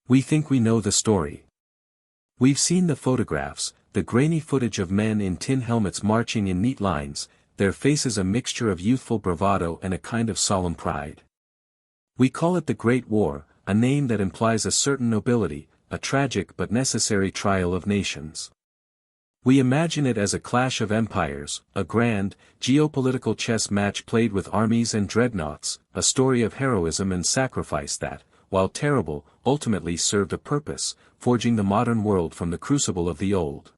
We think we know the story. We've seen the photographs, the grainy footage of men in tin helmets marching in neat lines, their faces a mixture of youthful bravado and a kind of solemn pride. We call it the Great War, a name that implies a certain nobility, a tragic but necessary trial of nations. We imagine it as a clash of empires, a grand, geopolitical chess match played with armies and dreadnoughts, a story of heroism and sacrifice that, while terrible, ultimately served a purpose, forging the modern world from the crucible of the old.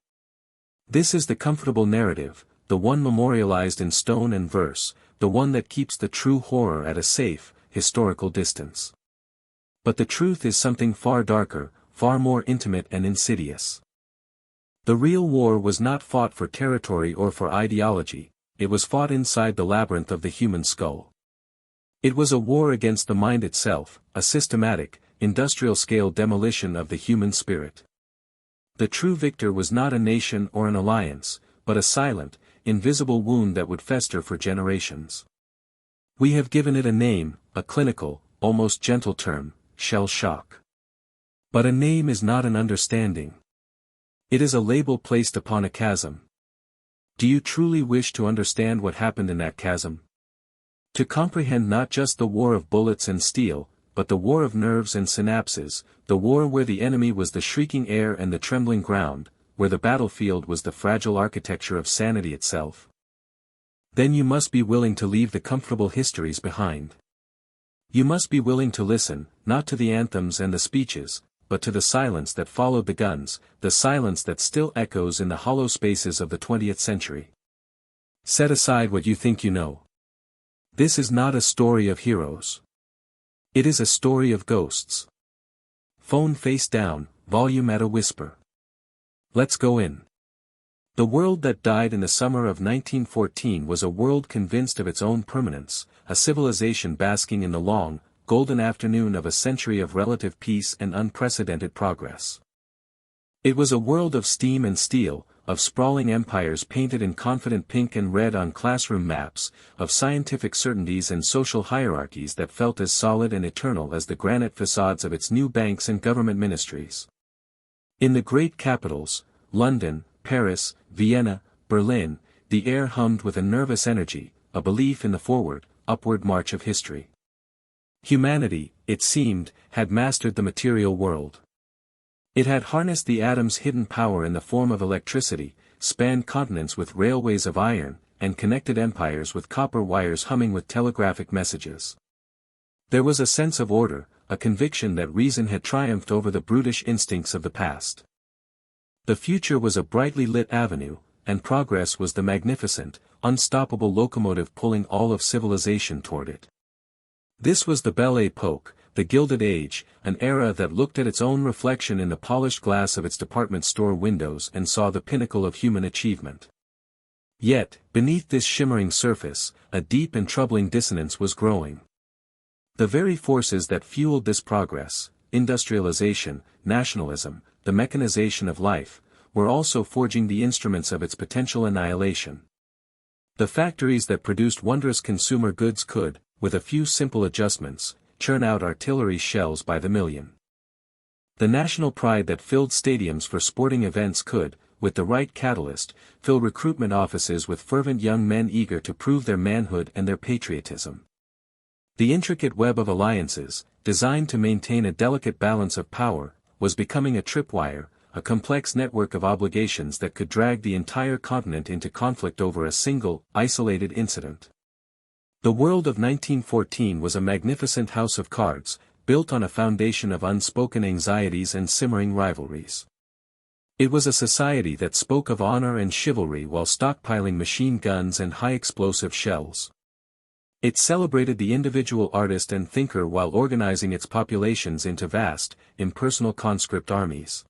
This is the comfortable narrative, the one memorialized in stone and verse, the one that keeps the true horror at a safe, historical distance. But the truth is something far darker, far more intimate and insidious. The real war was not fought for territory or for ideology, it was fought inside the labyrinth of the human skull. It was a war against the mind itself, a systematic, industrial-scale demolition of the human spirit. The true victor was not a nation or an alliance, but a silent, invisible wound that would fester for generations. We have given it a name, a clinical, almost gentle term, shell shock. But a name is not an understanding. It is a label placed upon a chasm. Do you truly wish to understand what happened in that chasm? To comprehend not just the war of bullets and steel, but the war of nerves and synapses, the war where the enemy was the shrieking air and the trembling ground, where the battlefield was the fragile architecture of sanity itself. Then you must be willing to leave the comfortable histories behind. You must be willing to listen, not to the anthems and the speeches, but to the silence that followed the guns, the silence that still echoes in the hollow spaces of the 20th century. Set aside what you think you know. This is not a story of heroes. It is a story of ghosts. Phone face down, volume at a whisper. Let's go in. The world that died in the summer of 1914 was a world convinced of its own permanence, a civilization basking in the long, golden afternoon of a century of relative peace and unprecedented progress. It was a world of steam and steel, of sprawling empires painted in confident pink and red on classroom maps, of scientific certainties and social hierarchies that felt as solid and eternal as the granite facades of its new banks and government ministries. In the great capitals, London, Paris, Vienna, Berlin, the air hummed with a nervous energy, a belief in the forward, upward march of history. Humanity, it seemed, had mastered the material world. It had harnessed the atom's hidden power in the form of electricity, spanned continents with railways of iron, and connected empires with copper wires humming with telegraphic messages. There was a sense of order, a conviction that reason had triumphed over the brutish instincts of the past. The future was a brightly lit avenue, and progress was the magnificent, unstoppable locomotive pulling all of civilization toward it. This was the Belle Époque, the Gilded Age, an era that looked at its own reflection in the polished glass of its department store windows and saw the pinnacle of human achievement. Yet, beneath this shimmering surface, a deep and troubling dissonance was growing. The very forces that fueled this progress, industrialization, nationalism, the mechanization of life, were also forging the instruments of its potential annihilation. The factories that produced wondrous consumer goods could, with a few simple adjustments, churn out artillery shells by the million. The national pride that filled stadiums for sporting events could, with the right catalyst, fill recruitment offices with fervent young men eager to prove their manhood and their patriotism. The intricate web of alliances, designed to maintain a delicate balance of power, was becoming a tripwire, a complex network of obligations that could drag the entire continent into conflict over a single, isolated incident. The world of 1914 was a magnificent house of cards, built on a foundation of unspoken anxieties and simmering rivalries. It was a society that spoke of honor and chivalry while stockpiling machine guns and high-explosive shells. It celebrated the individual artist and thinker while organizing its populations into vast, impersonal conscript armies.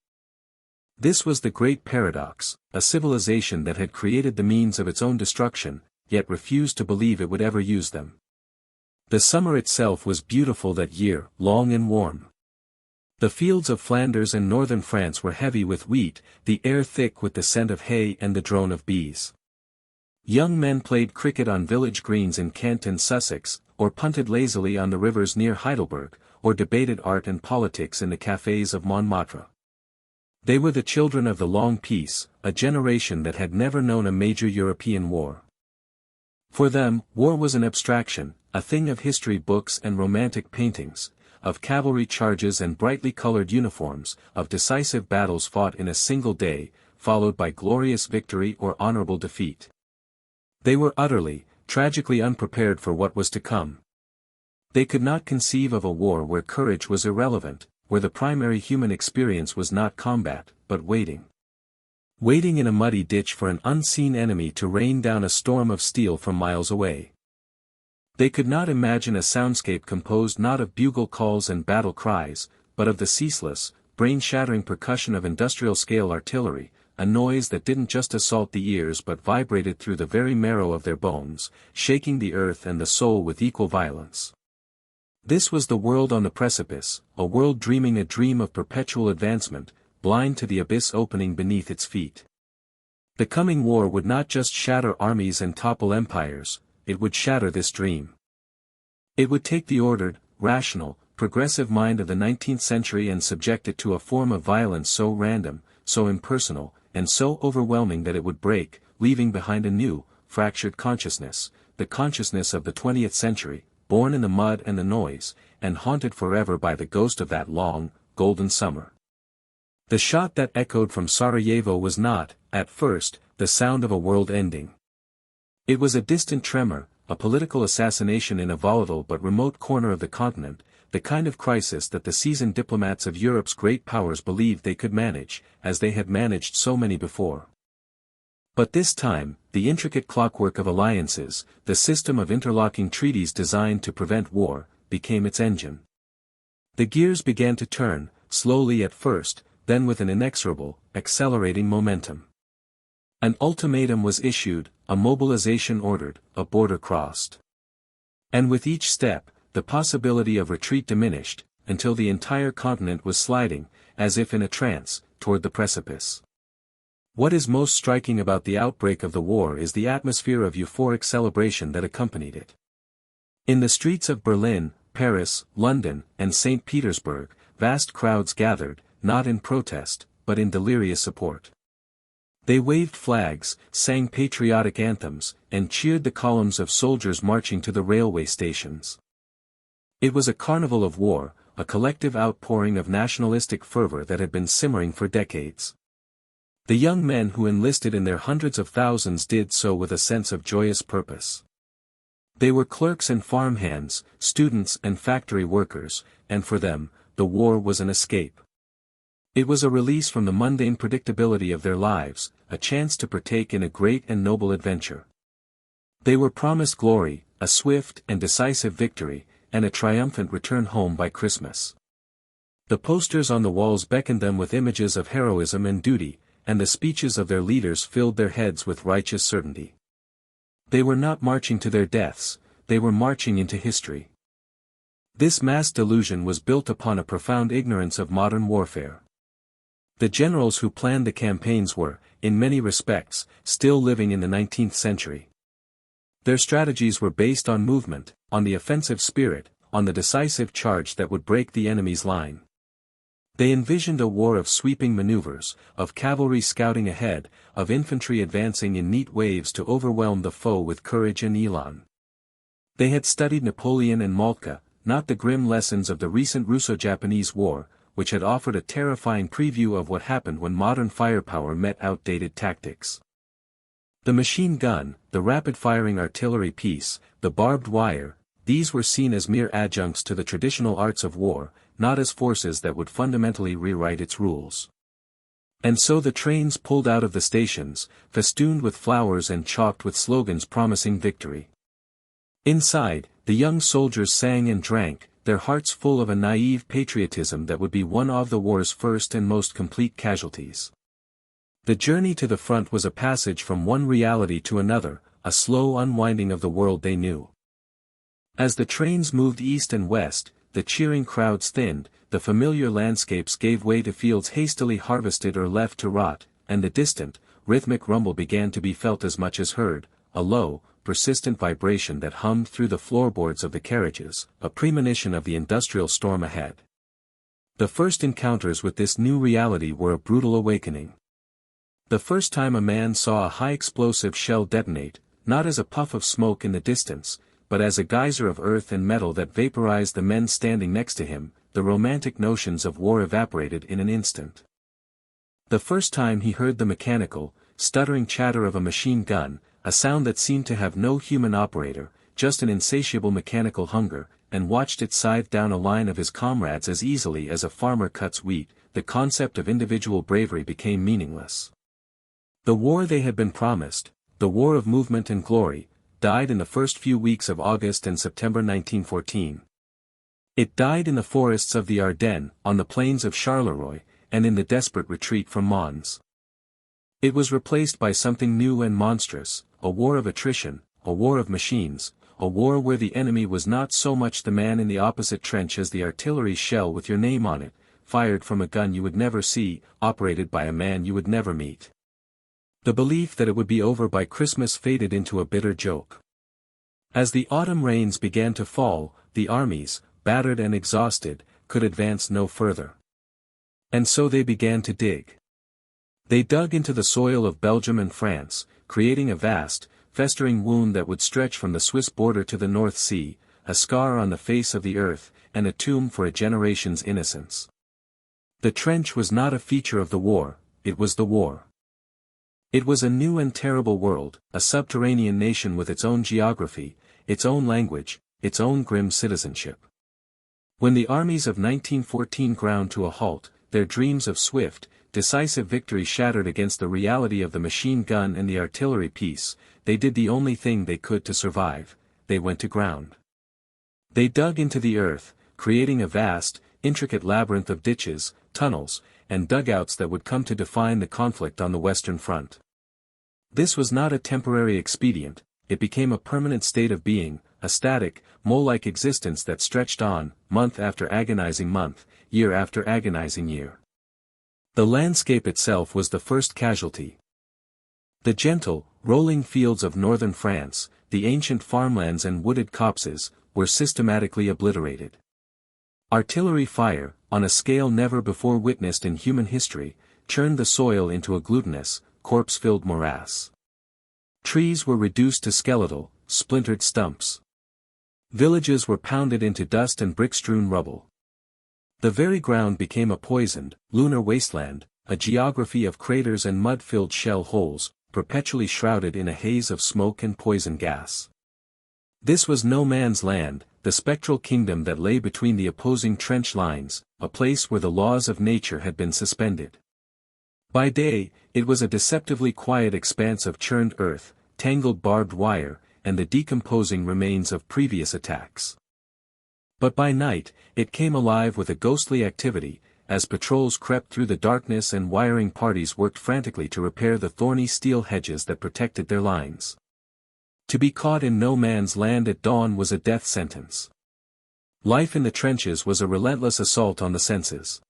This was the great paradox, a civilization that had created the means of its own destruction, yet refused to believe it would ever use them. The summer itself was beautiful that year, long and warm. The fields of Flanders and northern France were heavy with wheat, the air thick with the scent of hay and the drone of bees. Young men played cricket on village greens in Kent and Sussex, or punted lazily on the rivers near Heidelberg, or debated art and politics in the cafés of Montmartre. They were the children of the long peace, a generation that had never known a major European war. For them, war was an abstraction, a thing of history books and romantic paintings, of cavalry charges and brightly colored uniforms, of decisive battles fought in a single day, followed by glorious victory or honorable defeat. They were utterly, tragically unprepared for what was to come. They could not conceive of a war where courage was irrelevant, where the primary human experience was not combat, but waiting. Waiting in a muddy ditch for an unseen enemy to rain down a storm of steel from miles away. They could not imagine a soundscape composed not of bugle calls and battle cries, but of the ceaseless, brain-shattering percussion of industrial-scale artillery, a noise that didn't just assault the ears but vibrated through the very marrow of their bones, shaking the earth and the soul with equal violence. This was the world on the precipice, a world dreaming a dream of perpetual advancement, blind to the abyss opening beneath its feet. The coming war would not just shatter armies and topple empires, it would shatter this dream. It would take the ordered, rational, progressive mind of the 19th century and subject it to a form of violence so random, so impersonal, and so overwhelming that it would break, leaving behind a new, fractured consciousness, the consciousness of the 20th century, born in the mud and the noise, and haunted forever by the ghost of that long, golden summer. The shot that echoed from Sarajevo was not, at first, the sound of a world ending. It was a distant tremor, a political assassination in a volatile but remote corner of the continent, the kind of crisis that the seasoned diplomats of Europe's great powers believed they could manage, as they had managed so many before. But this time, the intricate clockwork of alliances, the system of interlocking treaties designed to prevent war, became its engine. The gears began to turn, slowly at first, then with an inexorable, accelerating momentum. An ultimatum was issued, a mobilization ordered, a border crossed. And with each step, the possibility of retreat diminished, until the entire continent was sliding, as if in a trance, toward the precipice. What is most striking about the outbreak of the war is the atmosphere of euphoric celebration that accompanied it. In the streets of Berlin, Paris, London, and St. Petersburg, vast crowds gathered, not in protest, but in delirious support. They waved flags, sang patriotic anthems, and cheered the columns of soldiers marching to the railway stations. It was a carnival of war, a collective outpouring of nationalistic fervor that had been simmering for decades. The young men who enlisted in their hundreds of thousands did so with a sense of joyous purpose. They were clerks and farmhands, students and factory workers, and for them, the war was an escape. It was a release from the mundane predictability of their lives, a chance to partake in a great and noble adventure. They were promised glory, a swift and decisive victory, and a triumphant return home by Christmas. The posters on the walls beckoned them with images of heroism and duty, and the speeches of their leaders filled their heads with righteous certainty. They were not marching to their deaths, they were marching into history. This mass delusion was built upon a profound ignorance of modern warfare. The generals who planned the campaigns were, in many respects, still living in the 19th century. Their strategies were based on movement, on the offensive spirit, on the decisive charge that would break the enemy's line. They envisioned a war of sweeping maneuvers, of cavalry scouting ahead, of infantry advancing in neat waves to overwhelm the foe with courage and elan. They had studied Napoleon and Moltke, not the grim lessons of the recent Russo-Japanese War, which had offered a terrifying preview of what happened when modern firepower met outdated tactics. The machine gun, the rapid-firing artillery piece, the barbed wire, these were seen as mere adjuncts to the traditional arts of war, not as forces that would fundamentally rewrite its rules. And so the trains pulled out of the stations, festooned with flowers and chalked with slogans promising victory. Inside, the young soldiers sang and drank, their hearts full of a naive patriotism that would be one of the war's first and most complete casualties. The journey to the front was a passage from one reality to another, a slow unwinding of the world they knew. As the trains moved east and west, the cheering crowds thinned, the familiar landscapes gave way to fields hastily harvested or left to rot, and the distant, rhythmic rumble began to be felt as much as heard, a low, persistent vibration that hummed through the floorboards of the carriages, a premonition of the industrial storm ahead. The first encounters with this new reality were a brutal awakening. The first time a man saw a high-explosive shell detonate, not as a puff of smoke in the distance, but as a geyser of earth and metal that vaporized the men standing next to him, the romantic notions of war evaporated in an instant. The first time he heard the mechanical, stuttering chatter of a machine gun, a sound that seemed to have no human operator, just an insatiable mechanical hunger, and watched it scythe down a line of his comrades as easily as a farmer cuts wheat, the concept of individual bravery became meaningless. The war they had been promised, the war of movement and glory, died in the first few weeks of August and September 1914. It died in the forests of the Ardennes, on the plains of Charleroi, and in the desperate retreat from Mons. It was replaced by something new and monstrous, a war of attrition, a war of machines, a war where the enemy was not so much the man in the opposite trench as the artillery shell with your name on it, fired from a gun you would never see, operated by a man you would never meet. The belief that it would be over by Christmas faded into a bitter joke. As the autumn rains began to fall, the armies, battered and exhausted, could advance no further. And so they began to dig. They dug into the soil of Belgium and France, creating a vast, festering wound that would stretch from the Swiss border to the North Sea, a scar on the face of the earth, and a tomb for a generation's innocence. The trench was not a feature of the war, it was the war. It was a new and terrible world, a subterranean nation with its own geography, its own language, its own grim citizenship. When the armies of 1914 ground to a halt, their dreams of swift, decisive victory shattered against the reality of the machine gun and the artillery piece, they did the only thing they could to survive: they went to ground. They dug into the earth, creating a vast, intricate labyrinth of ditches, tunnels, and dugouts that would come to define the conflict on the Western Front. This was not a temporary expedient, it became a permanent state of being, a static, mole-like existence that stretched on, month after agonizing month, year after agonizing year. The landscape itself was the first casualty. The gentle, rolling fields of northern France, the ancient farmlands and wooded copses, were systematically obliterated. Artillery fire, on a scale never before witnessed in human history, churned the soil into a glutinous, corpse-filled morass. Trees were reduced to skeletal, splintered stumps. Villages were pounded into dust and brick-strewn rubble. The very ground became a poisoned, lunar wasteland, a geography of craters and mud-filled shell holes, perpetually shrouded in a haze of smoke and poison gas. This was no man's land, the spectral kingdom that lay between the opposing trench lines, a place where the laws of nature had been suspended. By day, it was a deceptively quiet expanse of churned earth, tangled barbed wire, and the decomposing remains of previous attacks. But by night, it came alive with a ghostly activity, as patrols crept through the darkness and wiring parties worked frantically to repair the thorny steel hedges that protected their lines. To be caught in no man's land at dawn was a death sentence. Life in the trenches was a relentless assault on the senses.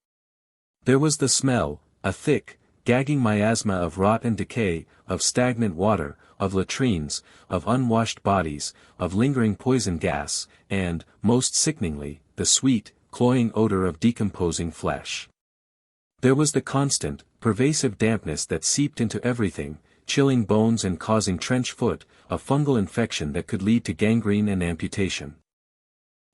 There was the smell, a thick, gagging miasma of rot and decay, of stagnant water, of latrines, of unwashed bodies, of lingering poison gas, and, most sickeningly, the sweet, cloying odor of decomposing flesh. There was the constant, pervasive dampness that seeped into everything, chilling bones and causing trench foot, a fungal infection that could lead to gangrene and amputation.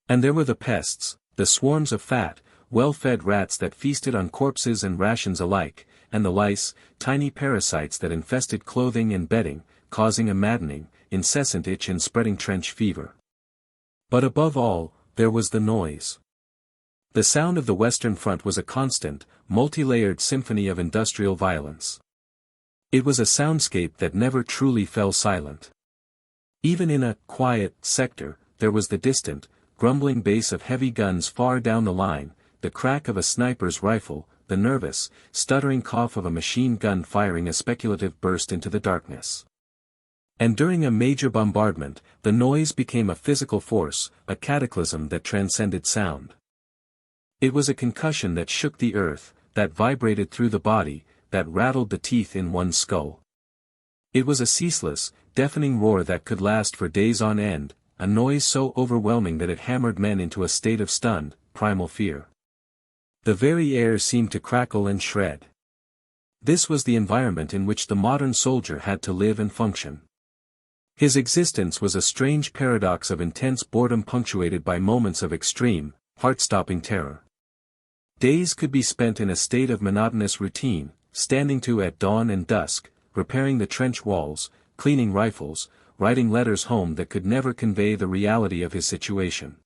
And there were the pests, the swarms of fat, well-fed rats that feasted on corpses and rations alike, and the lice, tiny parasites that infested clothing and bedding, causing a maddening, incessant itch and spreading trench fever. But above all, there was the noise. The sound of the Western Front was a constant, multi-layered symphony of industrial violence. It was a soundscape that never truly fell silent. Even in a quiet sector, there was the distant, grumbling bass of heavy guns far down the line, the crack of a sniper's rifle, the nervous, stuttering cough of a machine gun firing a speculative burst into the darkness. And during a major bombardment, the noise became a physical force, a cataclysm that transcended sound. It was a concussion that shook the earth, that vibrated through the body, that rattled the teeth in one's skull. It was a ceaseless, deafening roar that could last for days on end, a noise so overwhelming that it hammered men into a state of stunned, primal fear. The very air seemed to crackle and shred. This was the environment in which the modern soldier had to live and function. His existence was a strange paradox of intense boredom punctuated by moments of extreme, heart-stopping terror. Days could be spent in a state of monotonous routine, standing to at dawn and dusk, repairing the trench walls, cleaning rifles, writing letters home that could never convey the reality of his situation.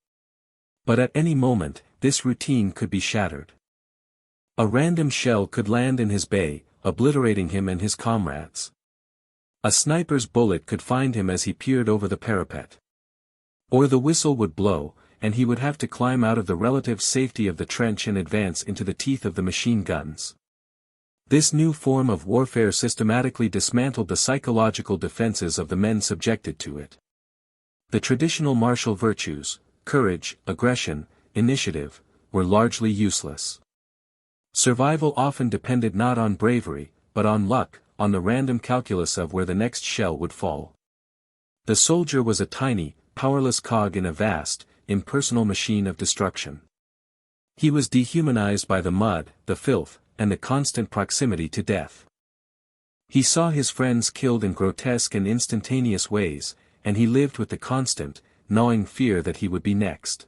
But at any moment, this routine could be shattered. A random shell could land in his bay, obliterating him and his comrades. A sniper's bullet could find him as he peered over the parapet. Or the whistle would blow, and he would have to climb out of the relative safety of the trench and advance into the teeth of the machine guns. This new form of warfare systematically dismantled the psychological defenses of the men subjected to it. The traditional martial virtues, courage, aggression, initiative, were largely useless. Survival often depended not on bravery, but on luck, on the random calculus of where the next shell would fall. The soldier was a tiny, powerless cog in a vast, impersonal machine of destruction. He was dehumanized by the mud, the filth, and the constant proximity to death. He saw his friends killed in grotesque and instantaneous ways, and he lived with the constant, gnawing fear that he would be next.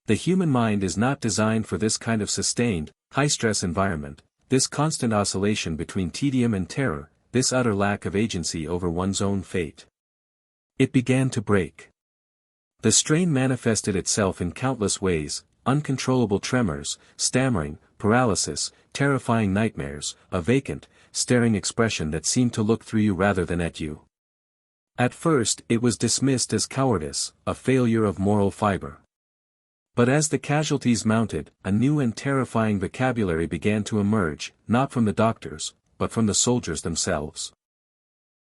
The human mind is not designed for this kind of sustained, high-stress environment, this constant oscillation between tedium and terror, this utter lack of agency over one's own fate. It began to break. The strain manifested itself in countless ways: uncontrollable tremors, stammering, paralysis, terrifying nightmares, a vacant, staring expression that seemed to look through you rather than at you. At first it was dismissed as cowardice, a failure of moral fiber. But as the casualties mounted, a new and terrifying vocabulary began to emerge, not from the doctors, but from the soldiers themselves.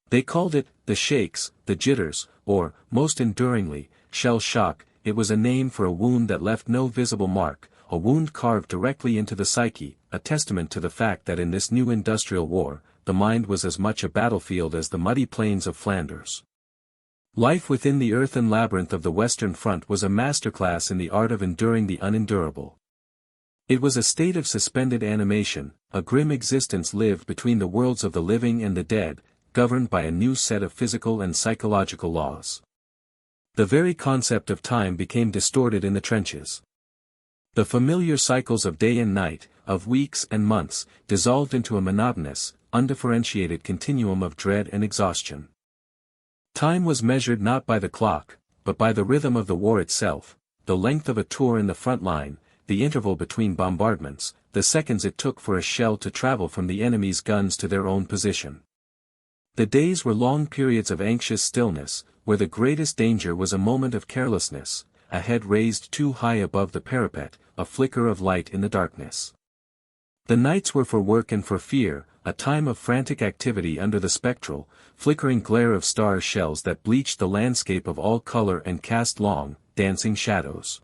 They called it, the shakes, the jitters, or, most enduringly, shell shock. It was a name for a wound that left no visible mark, a wound carved directly into the psyche, a testament to the fact that in this new industrial war, the mind was as much a battlefield as the muddy plains of Flanders. Life within the earthen labyrinth of the Western Front was a masterclass in the art of enduring the unendurable. It was a state of suspended animation, a grim existence lived between the worlds of the living and the dead, governed by a new set of physical and psychological laws. The very concept of time became distorted in the trenches. The familiar cycles of day and night, of weeks and months, dissolved into a monotonous, undifferentiated continuum of dread and exhaustion. Time was measured not by the clock, but by the rhythm of the war itself, the length of a tour in the front line, the interval between bombardments, the seconds it took for a shell to travel from the enemy's guns to their own position. The days were long periods of anxious stillness, where the greatest danger was a moment of carelessness, a head raised too high above the parapet, a flicker of light in the darkness. The nights were for work and for fear, a time of frantic activity under the spectral, flickering glare of star shells that bleached the landscape of all color and cast long, dancing shadows.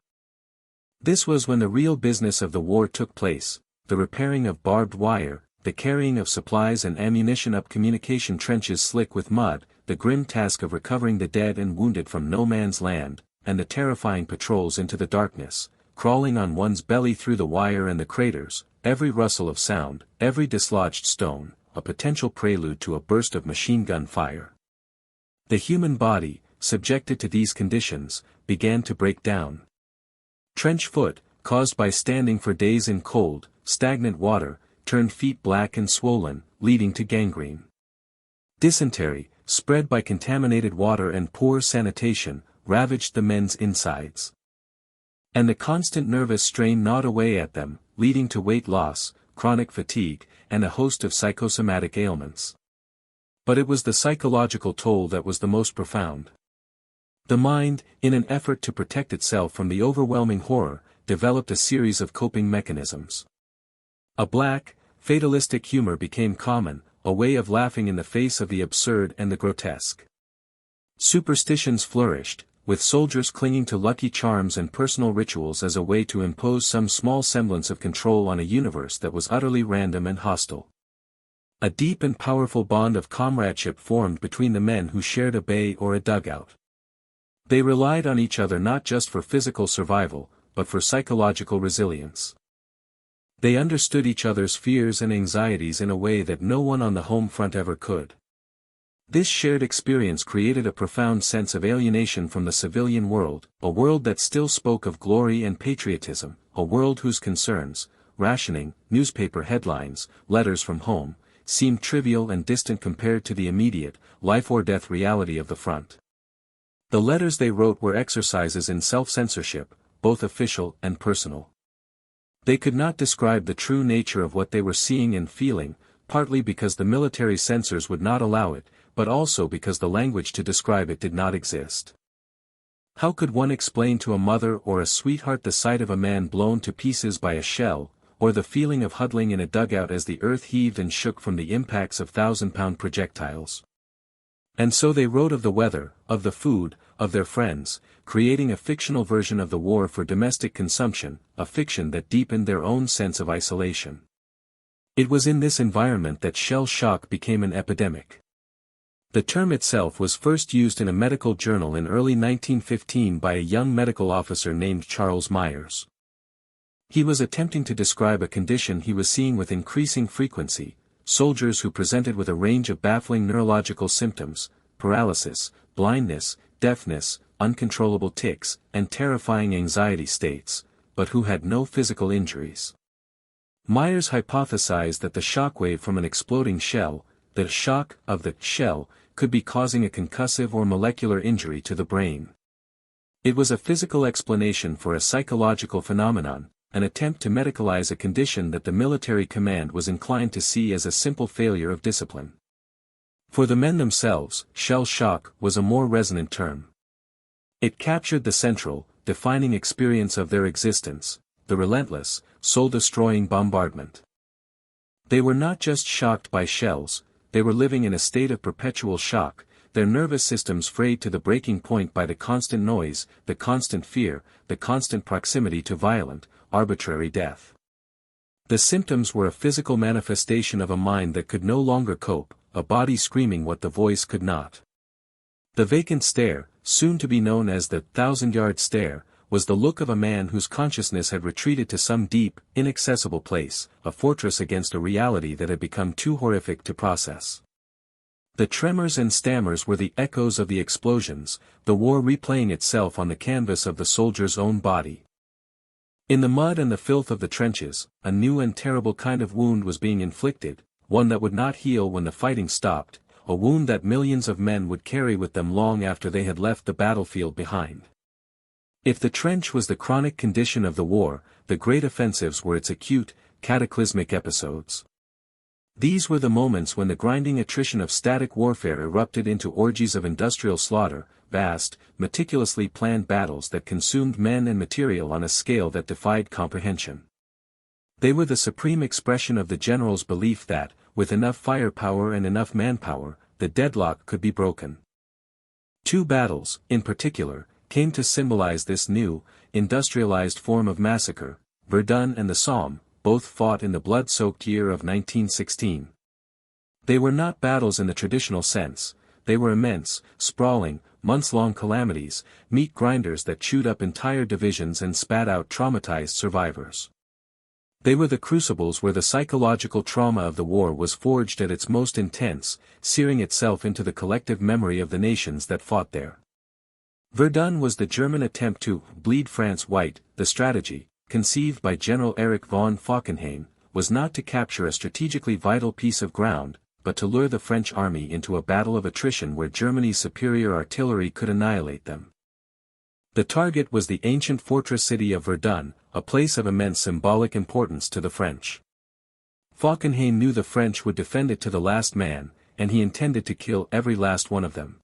This was when the real business of the war took place, the repairing of barbed wire, the carrying of supplies and ammunition up communication trenches slick with mud, the grim task of recovering the dead and wounded from no man's land, and the terrifying patrols into the darkness, crawling on one's belly through the wire and the craters, every rustle of sound, every dislodged stone, a potential prelude to a burst of machine gun fire. The human body, subjected to these conditions, began to break down. Trench foot, caused by standing for days in cold, stagnant water, turned feet black and swollen, leading to gangrene. Dysentery, spread by contaminated water and poor sanitation, ravaged the men's insides. And the constant nervous strain gnawed away at them, leading to weight loss, chronic fatigue, and a host of psychosomatic ailments. But it was the psychological toll that was the most profound. The mind, in an effort to protect itself from the overwhelming horror, developed a series of coping mechanisms. A black, fatalistic humor became common, a way of laughing in the face of the absurd and the grotesque. Superstitions flourished, with soldiers clinging to lucky charms and personal rituals as a way to impose some small semblance of control on a universe that was utterly random and hostile. A deep and powerful bond of comradeship formed between the men who shared a bay or a dugout. They relied on each other not just for physical survival, but for psychological resilience. They understood each other's fears and anxieties in a way that no one on the home front ever could. This shared experience created a profound sense of alienation from the civilian world, a world that still spoke of glory and patriotism, a world whose concerns, rationing, newspaper headlines, letters from home, seemed trivial and distant compared to the immediate, life-or-death reality of the front. The letters they wrote were exercises in self-censorship, both official and personal. They could not describe the true nature of what they were seeing and feeling, partly because the military censors would not allow it, but also because the language to describe it did not exist. How could one explain to a mother or a sweetheart the sight of a man blown to pieces by a shell, or the feeling of huddling in a dugout as the earth heaved and shook from the impacts of 1,000-pound projectiles? And so they wrote of the weather, of the food, of their friends, creating a fictional version of the war for domestic consumption, a fiction that deepened their own sense of isolation. It was in this environment that shell shock became an epidemic. The term itself was first used in a medical journal in early 1915 by a young medical officer named Charles Myers. He was attempting to describe a condition he was seeing with increasing frequency: soldiers who presented with a range of baffling neurological symptoms, paralysis, blindness, deafness, uncontrollable tics, and terrifying anxiety states, but who had no physical injuries. Myers hypothesized that the shockwave from an exploding shell, the shock of the shell, could be causing a concussive or molecular injury to the brain. It was a physical explanation for a psychological phenomenon, an attempt to medicalize a condition that the military command was inclined to see as a simple failure of discipline. For the men themselves, shell shock was a more resonant term. It captured the central, defining experience of their existence, the relentless, soul-destroying bombardment. They were not just shocked by shells, they were living in a state of perpetual shock, their nervous systems frayed to the breaking point by the constant noise, the constant fear, the constant proximity to violent, arbitrary death. The symptoms were a physical manifestation of a mind that could no longer cope, a body screaming what the voice could not. The vacant stare, soon to be known as the 1,000-yard stare, was the look of a man whose consciousness had retreated to some deep, inaccessible place, a fortress against a reality that had become too horrific to process. The tremors and stammers were the echoes of the explosions, the war replaying itself on the canvas of the soldier's own body. In the mud and the filth of the trenches, a new and terrible kind of wound was being inflicted, one that would not heal when the fighting stopped, a wound that millions of men would carry with them long after they had left the battlefield behind. If the trench was the chronic condition of the war, the great offensives were its acute, cataclysmic episodes. These were the moments when the grinding attrition of static warfare erupted into orgies of industrial slaughter, vast, meticulously planned battles that consumed men and material on a scale that defied comprehension. They were the supreme expression of the general's belief that, with enough firepower and enough manpower, the deadlock could be broken. Two battles, in particular, came to symbolize this new, industrialized form of massacre: Verdun and the Somme, both fought in the blood-soaked year of 1916. They were not battles in the traditional sense, they were immense, sprawling, months-long calamities, meat grinders that chewed up entire divisions and spat out traumatized survivors. They were the crucibles where the psychological trauma of the war was forged at its most intense, searing itself into the collective memory of the nations that fought there. Verdun was the German attempt to bleed France white. The strategy, conceived by General Erich von Falkenhayn, was not to capture a strategically vital piece of ground, but to lure the French army into a battle of attrition where Germany's superior artillery could annihilate them. The target was the ancient fortress city of Verdun, a place of immense symbolic importance to the French. Falkenhayn knew the French would defend it to the last man, and he intended to kill every last one of them.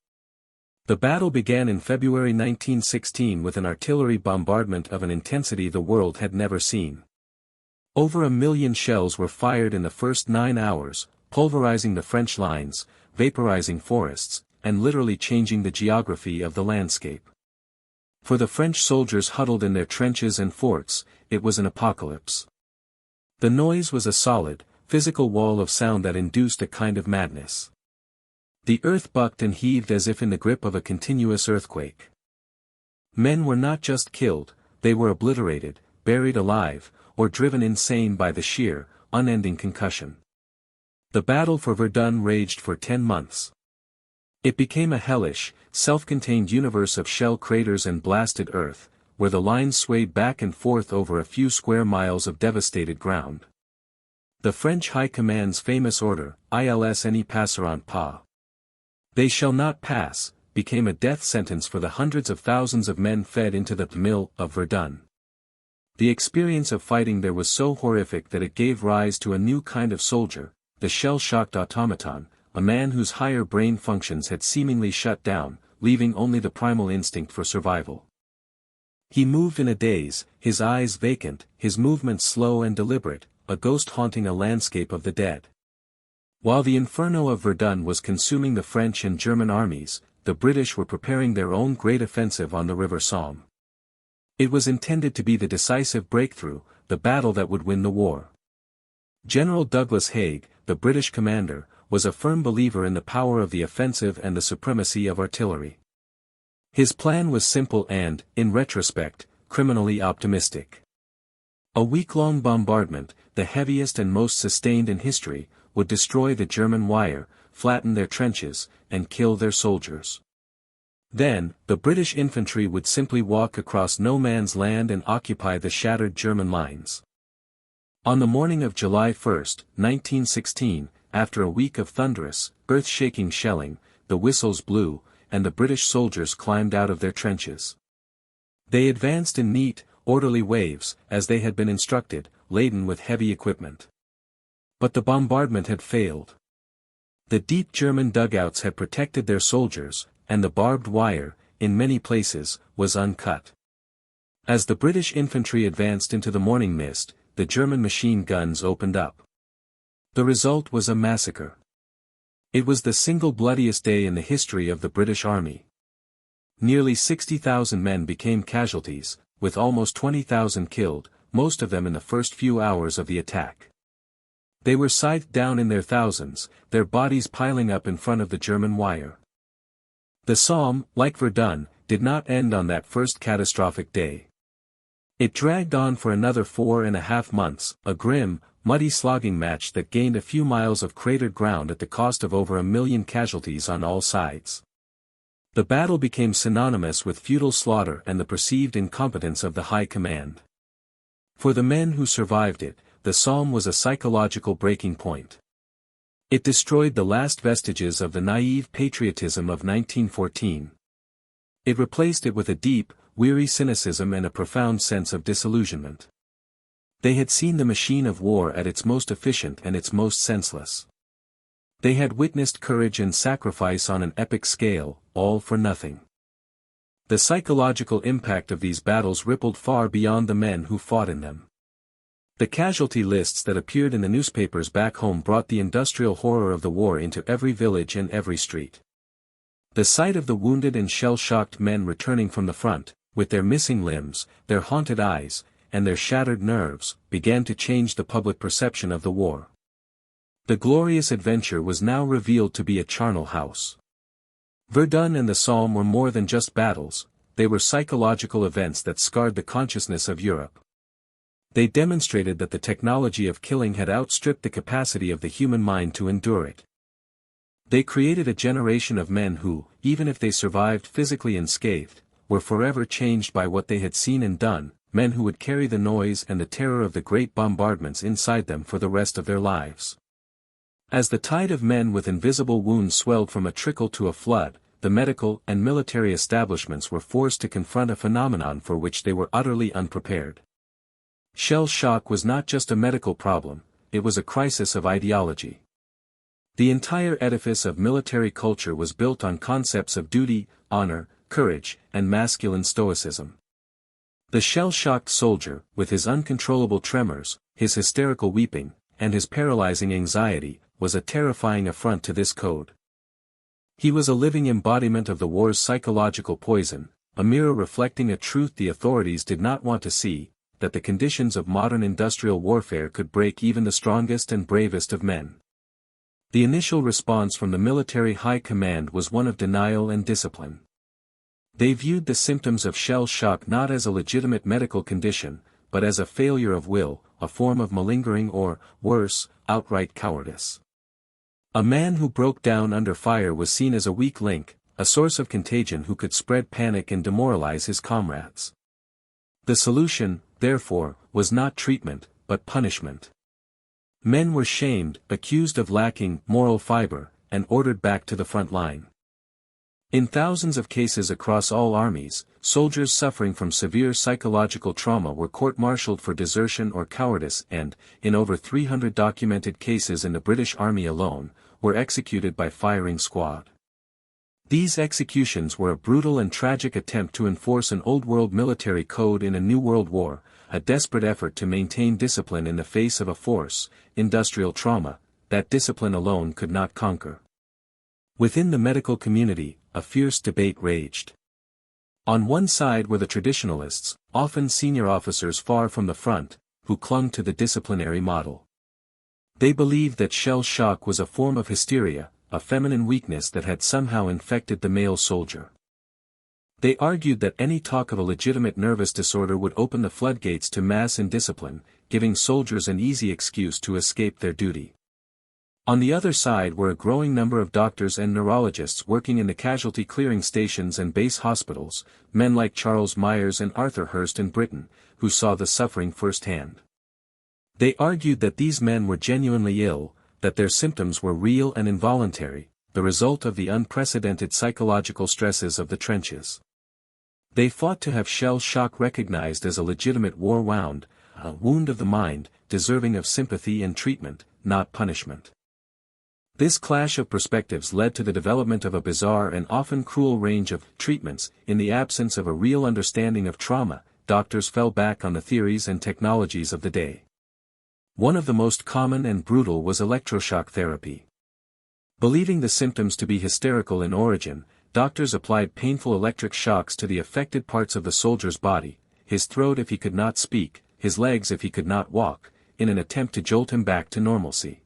The battle began in February 1916 with an artillery bombardment of an intensity the world had never seen. Over 1 million shells were fired in the first 9 hours, pulverizing the French lines, vaporizing forests, and literally changing the geography of the landscape. For the French soldiers huddled in their trenches and forts, it was an apocalypse. The noise was a solid, physical wall of sound that induced a kind of madness. The earth bucked and heaved as if in the grip of a continuous earthquake. Men were not just killed, they were obliterated, buried alive, or driven insane by the sheer, unending concussion. The battle for Verdun raged for 10 months. It became a hellish, self-contained universe of shell craters and blasted earth, where the lines swayed back and forth over a few square miles of devastated ground. The French High Command's famous order, "Ils ne passeront pas. They shall not pass," became a death sentence for the hundreds of thousands of men fed into the mill of Verdun. The experience of fighting there was so horrific that it gave rise to a new kind of soldier, the shell-shocked automaton, a man whose higher brain functions had seemingly shut down, leaving only the primal instinct for survival. He moved in a daze, his eyes vacant, his movements slow and deliberate, a ghost haunting a landscape of the dead. While the inferno of Verdun was consuming the French and German armies, the British were preparing their own great offensive on the River Somme. It was intended to be the decisive breakthrough, the battle that would win the war. General Douglas Haig, the British commander, was a firm believer in the power of the offensive and the supremacy of artillery. His plan was simple and, in retrospect, criminally optimistic. A week-long bombardment, the heaviest and most sustained in history, would destroy the German wire, flatten their trenches, and kill their soldiers. Then, the British infantry would simply walk across no man's land and occupy the shattered German lines. On the morning of July 1, 1916, after a week of thunderous, earth-shaking shelling, the whistles blew, and the British soldiers climbed out of their trenches. They advanced in neat, orderly waves, as they had been instructed, laden with heavy equipment. But the bombardment had failed. The deep German dugouts had protected their soldiers, and the barbed wire, in many places, was uncut. As the British infantry advanced into the morning mist, the German machine guns opened up. The result was a massacre. It was the single bloodiest day in the history of the British Army. Nearly 60,000 men became casualties, with almost 20,000 killed, most of them in the first few hours of the attack. They were scythed down in their thousands, their bodies piling up in front of the German wire. The Somme, like Verdun, did not end on that first catastrophic day. It dragged on for another 4.5 months, a grim, muddy slogging match that gained a few miles of cratered ground at the cost of over 1 million casualties on all sides. The battle became synonymous with futile slaughter and the perceived incompetence of the High Command. For the men who survived it, the Somme was a psychological breaking point. It destroyed the last vestiges of the naive patriotism of 1914. It replaced it with a deep, weary cynicism and a profound sense of disillusionment. They had seen the machine of war at its most efficient and its most senseless. They had witnessed courage and sacrifice on an epic scale, all for nothing. The psychological impact of these battles rippled far beyond the men who fought in them. The casualty lists that appeared in the newspapers back home brought the industrial horror of the war into every village and every street. The sight of the wounded and shell-shocked men returning from the front, with their missing limbs, their haunted eyes, and their shattered nerves, began to change the public perception of the war. The glorious adventure was now revealed to be a charnel house. Verdun and the Somme were more than just battles, they were psychological events that scarred the consciousness of Europe. They demonstrated that the technology of killing had outstripped the capacity of the human mind to endure it. They created a generation of men who, even if they survived physically unscathed, were forever changed by what they had seen and done, men who would carry the noise and the terror of the great bombardments inside them for the rest of their lives. As the tide of men with invisible wounds swelled from a trickle to a flood, the medical and military establishments were forced to confront a phenomenon for which they were utterly unprepared. Shell shock was not just a medical problem, it was a crisis of ideology. The entire edifice of military culture was built on concepts of duty, honor, courage, and masculine stoicism. The shell-shocked soldier, with his uncontrollable tremors, his hysterical weeping, and his paralyzing anxiety, was a terrifying affront to this code. He was a living embodiment of the war's psychological poison, a mirror reflecting a truth the authorities did not want to see, that the conditions of modern industrial warfare could break even the strongest and bravest of men. The initial response from the military high command was one of denial and discipline. They viewed the symptoms of shell shock not as a legitimate medical condition, but as a failure of will, a form of malingering or, worse, outright cowardice. A man who broke down under fire was seen as a weak link, a source of contagion who could spread panic and demoralize his comrades. The solution, therefore, was not treatment, but punishment. Men were shamed, accused of lacking moral fiber, and ordered back to the front line. In thousands of cases across all armies, soldiers suffering from severe psychological trauma were court-martialed for desertion or cowardice and, in over 300 documented cases in the British Army alone, were executed by firing squad. These executions were a brutal and tragic attempt to enforce an old-world military code in a new world war, a desperate effort to maintain discipline in the face of a force, industrial trauma, that discipline alone could not conquer. Within the medical community, a fierce debate raged. On one side were the traditionalists, often senior officers far from the front, who clung to the disciplinary model. They believed that shell shock was a form of hysteria, a feminine weakness that had somehow infected the male soldier. They argued that any talk of a legitimate nervous disorder would open the floodgates to mass indiscipline, giving soldiers an easy excuse to escape their duty. On the other side were a growing number of doctors and neurologists working in the casualty clearing stations and base hospitals, men like Charles Myers and Arthur Hurst in Britain, who saw the suffering firsthand. They argued that these men were genuinely ill, that their symptoms were real and involuntary, the result of the unprecedented psychological stresses of the trenches. They fought to have shell shock recognized as a legitimate war wound, a wound of the mind, deserving of sympathy and treatment, not punishment. This clash of perspectives led to the development of a bizarre and often cruel range of treatments. In the absence of a real understanding of trauma, doctors fell back on the theories and technologies of the day. One of the most common and brutal was electroshock therapy. Believing the symptoms to be hysterical in origin, doctors applied painful electric shocks to the affected parts of the soldier's body, his throat if he could not speak, his legs if he could not walk, in an attempt to jolt him back to normalcy.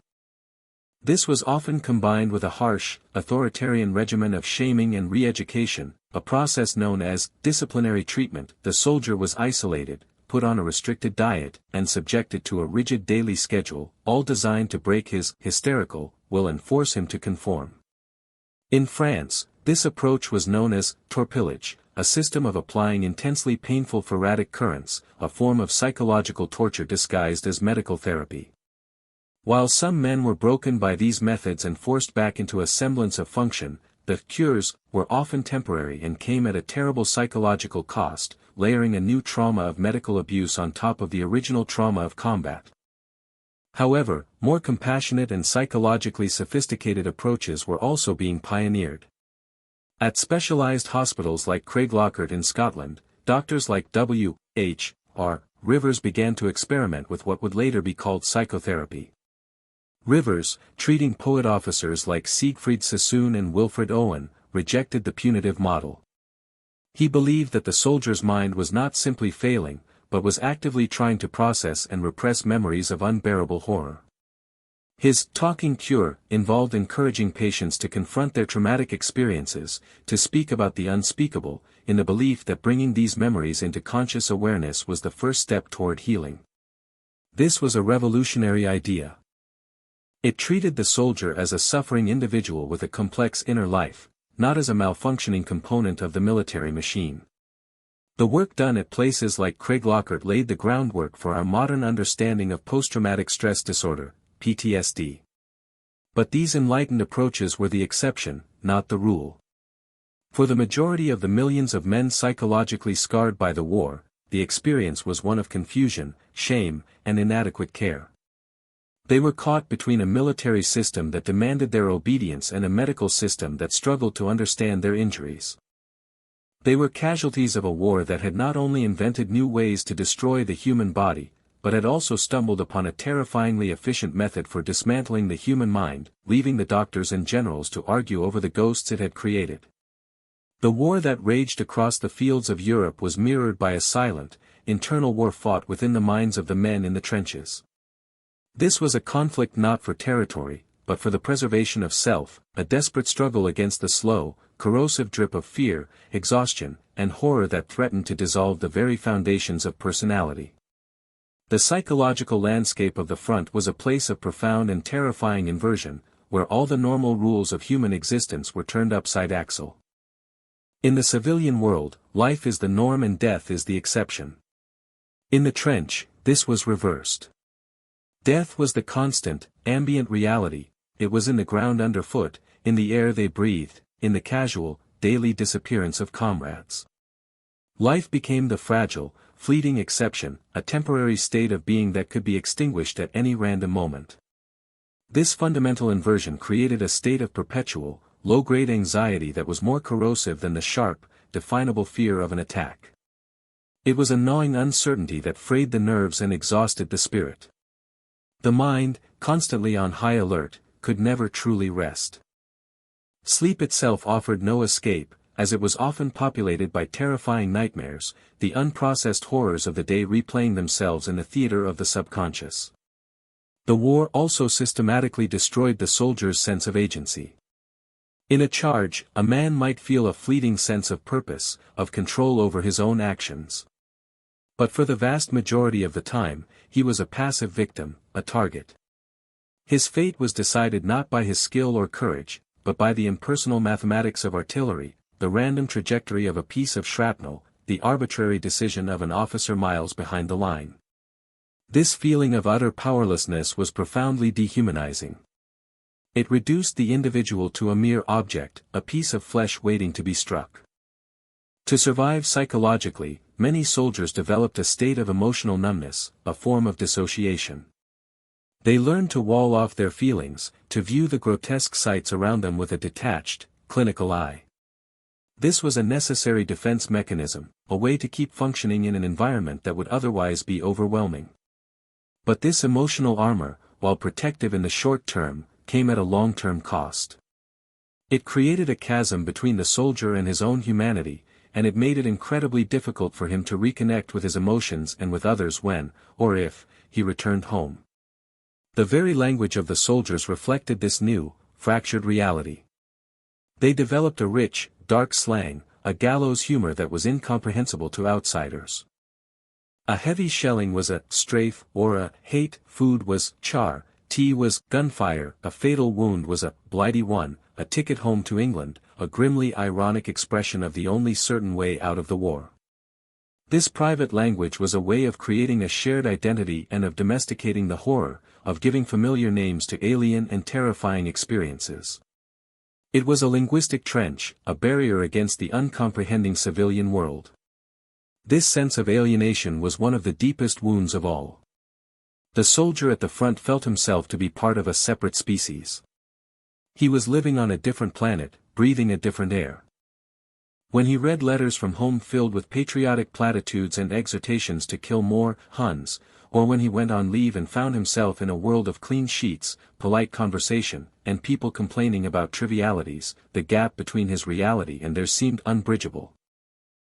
This was often combined with a harsh, authoritarian regimen of shaming and re-education, a process known as disciplinary treatment. The soldier was isolated, put on a restricted diet, and subjected to a rigid daily schedule, all designed to break his hysterical will and force him to conform. In France, this approach was known as torpillage, a system of applying intensely painful thoracic currents, a form of psychological torture disguised as medical therapy. While some men were broken by these methods and forced back into a semblance of function, the cures were often temporary and came at a terrible psychological cost, layering a new trauma of medical abuse on top of the original trauma of combat. However, more compassionate and psychologically sophisticated approaches were also being pioneered. At specialized hospitals like Craiglockhart in Scotland, doctors like W.H.R. Rivers began to experiment with what would later be called psychotherapy. Rivers, treating poet officers like Siegfried Sassoon and Wilfred Owen, rejected the punitive model. He believed that the soldier's mind was not simply failing, but was actively trying to process and repress memories of unbearable horror. His talking cure involved encouraging patients to confront their traumatic experiences, to speak about the unspeakable, in the belief that bringing these memories into conscious awareness was the first step toward healing. This was a revolutionary idea. It treated the soldier as a suffering individual with a complex inner life, not as a malfunctioning component of the military machine. The work done at places like Craiglockhart laid the groundwork for our modern understanding of post-traumatic stress disorder, PTSD. But these enlightened approaches were the exception, not the rule. For the majority of the millions of men psychologically scarred by the war, the experience was one of confusion, shame, and inadequate care. They were caught between a military system that demanded their obedience and a medical system that struggled to understand their injuries. They were casualties of a war that had not only invented new ways to destroy the human body, but had also stumbled upon a terrifyingly efficient method for dismantling the human mind, leaving the doctors and generals to argue over the ghosts it had created. The war that raged across the fields of Europe was mirrored by a silent, internal war fought within the minds of the men in the trenches. This was a conflict not for territory, but for the preservation of self, a desperate struggle against the slow, corrosive drip of fear, exhaustion, and horror that threatened to dissolve the very foundations of personality. The psychological landscape of the front was a place of profound and terrifying inversion, where all the normal rules of human existence were turned upside axle. In the civilian world, life is the norm and death is the exception. In the trench, this was reversed. Death was the constant, ambient reality. It was in the ground underfoot, in the air they breathed, in the casual, daily disappearance of comrades. Life became the fragile, fleeting exception, a temporary state of being that could be extinguished at any random moment. This fundamental inversion created a state of perpetual, low-grade anxiety that was more corrosive than the sharp, definable fear of an attack. It was a gnawing uncertainty that frayed the nerves and exhausted the spirit. The mind, constantly on high alert, could never truly rest. Sleep itself offered no escape, as it was often populated by terrifying nightmares, the unprocessed horrors of the day replaying themselves in the theater of the subconscious. The war also systematically destroyed the soldier's sense of agency. In a charge, a man might feel a fleeting sense of purpose, of control over his own actions. But for the vast majority of the time, he was a passive victim, a target. His fate was decided not by his skill or courage, but by the impersonal mathematics of artillery, the random trajectory of a piece of shrapnel, the arbitrary decision of an officer miles behind the line. This feeling of utter powerlessness was profoundly dehumanizing. It reduced the individual to a mere object, a piece of flesh waiting to be struck. To survive psychologically, many soldiers developed a state of emotional numbness, a form of dissociation. They learned to wall off their feelings, to view the grotesque sights around them with a detached, clinical eye. This was a necessary defense mechanism, a way to keep functioning in an environment that would otherwise be overwhelming. But this emotional armor, while protective in the short term, came at a long-term cost. It created a chasm between the soldier and his own humanity, and it made it incredibly difficult for him to reconnect with his emotions and with others when, or if, he returned home. The very language of the soldiers reflected this new, fractured reality. They developed a rich, dark slang, a gallows humor that was incomprehensible to outsiders. A heavy shelling was a strafe, or a hate, food was char, tea was gunfire, a fatal wound was a blighty one, a ticket home to England, a grimly ironic expression of the only certain way out of the war. This private language was a way of creating a shared identity and of domesticating the horror, of giving familiar names to alien and terrifying experiences. It was a linguistic trench, a barrier against the uncomprehending civilian world. This sense of alienation was one of the deepest wounds of all. The soldier at the front felt himself to be part of a separate species. He was living on a different planet, breathing a different air. When he read letters from home filled with patriotic platitudes and exhortations to kill more Huns, or when he went on leave and found himself in a world of clean sheets, polite conversation, and people complaining about trivialities, the gap between his reality and theirs seemed unbridgeable.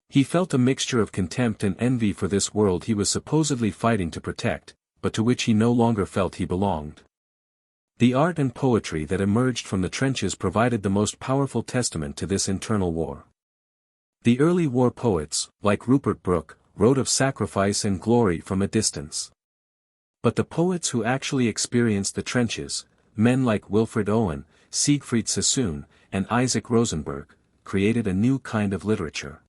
He felt a mixture of contempt and envy for this world he was supposedly fighting to protect, but to which he no longer felt he belonged. The art and poetry that emerged from the trenches provided the most powerful testament to this internal war. The early war poets, like Rupert Brooke, wrote of sacrifice and glory from a distance. But the poets who actually experienced the trenches, men like Wilfred Owen, Siegfried Sassoon, and Isaac Rosenberg, created a new kind of literature.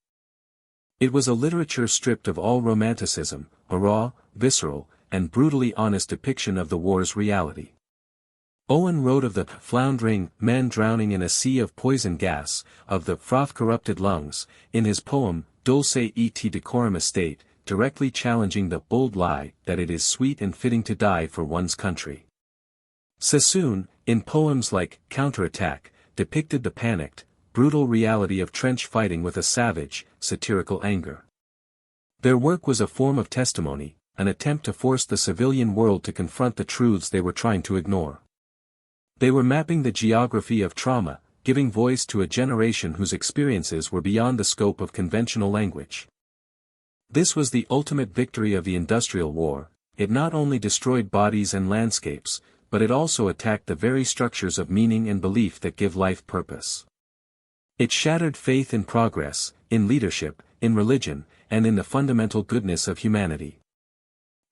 It was a literature stripped of all romanticism, a raw, visceral, and brutally honest depiction of the war's reality. Owen wrote of the floundering men drowning in a sea of poison gas, of the froth-corrupted lungs, in his poem, Dulce et decorum estate, directly challenging the bold lie that it is sweet and fitting to die for one's country. Sassoon, in poems like Counterattack, depicted the panicked, brutal reality of trench fighting with a savage, satirical anger. Their work was a form of testimony, an attempt to force the civilian world to confront the truths they were trying to ignore. They were mapping the geography of trauma, giving voice to a generation whose experiences were beyond the scope of conventional language. This was the ultimate victory of the Industrial War. It not only destroyed bodies and landscapes, but it also attacked the very structures of meaning and belief that give life purpose. It shattered faith in progress, in leadership, in religion, and in the fundamental goodness of humanity.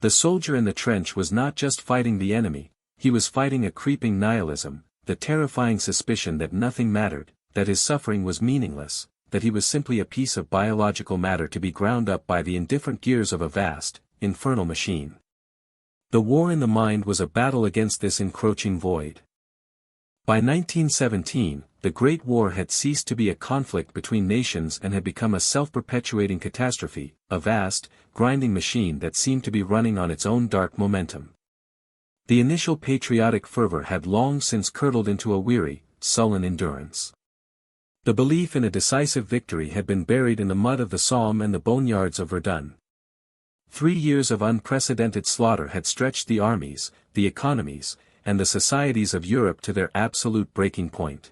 The soldier in the trench was not just fighting the enemy, he was fighting a creeping nihilism, the terrifying suspicion that nothing mattered, that his suffering was meaningless, that he was simply a piece of biological matter to be ground up by the indifferent gears of a vast, infernal machine. The war in the mind was a battle against this encroaching void. By 1917, the Great War had ceased to be a conflict between nations and had become a self-perpetuating catastrophe, a vast, grinding machine that seemed to be running on its own dark momentum. The initial patriotic fervor had long since curdled into a weary, sullen endurance. The belief in a decisive victory had been buried in the mud of the Somme and the boneyards of Verdun. 3 years of unprecedented slaughter had stretched the armies, the economies, and the societies of Europe to their absolute breaking point.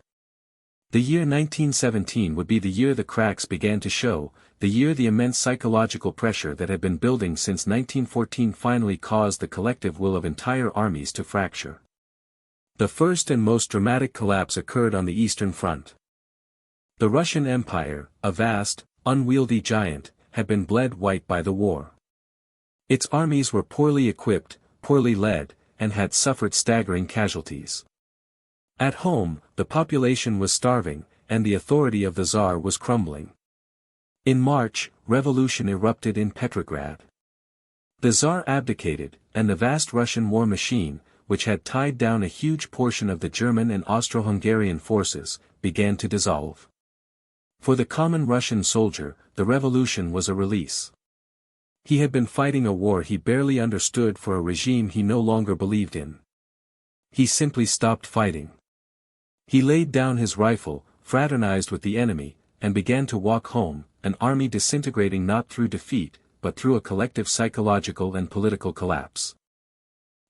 The year 1917 would be the year the cracks began to show, the year the immense psychological pressure that had been building since 1914 finally caused the collective will of entire armies to fracture. The first and most dramatic collapse occurred on the Eastern Front. The Russian Empire, a vast, unwieldy giant, had been bled white by the war. Its armies were poorly equipped, poorly led, and had suffered staggering casualties. At home, the population was starving, and the authority of the Tsar was crumbling. In March, revolution erupted in Petrograd. The Tsar abdicated, and the vast Russian war machine, which had tied down a huge portion of the German and Austro-Hungarian forces, began to dissolve. For the common Russian soldier, the revolution was a release. He had been fighting a war he barely understood for a regime he no longer believed in. He simply stopped fighting. He laid down his rifle, fraternized with the enemy, and began to walk home, an army disintegrating not through defeat, but through a collective psychological and political collapse.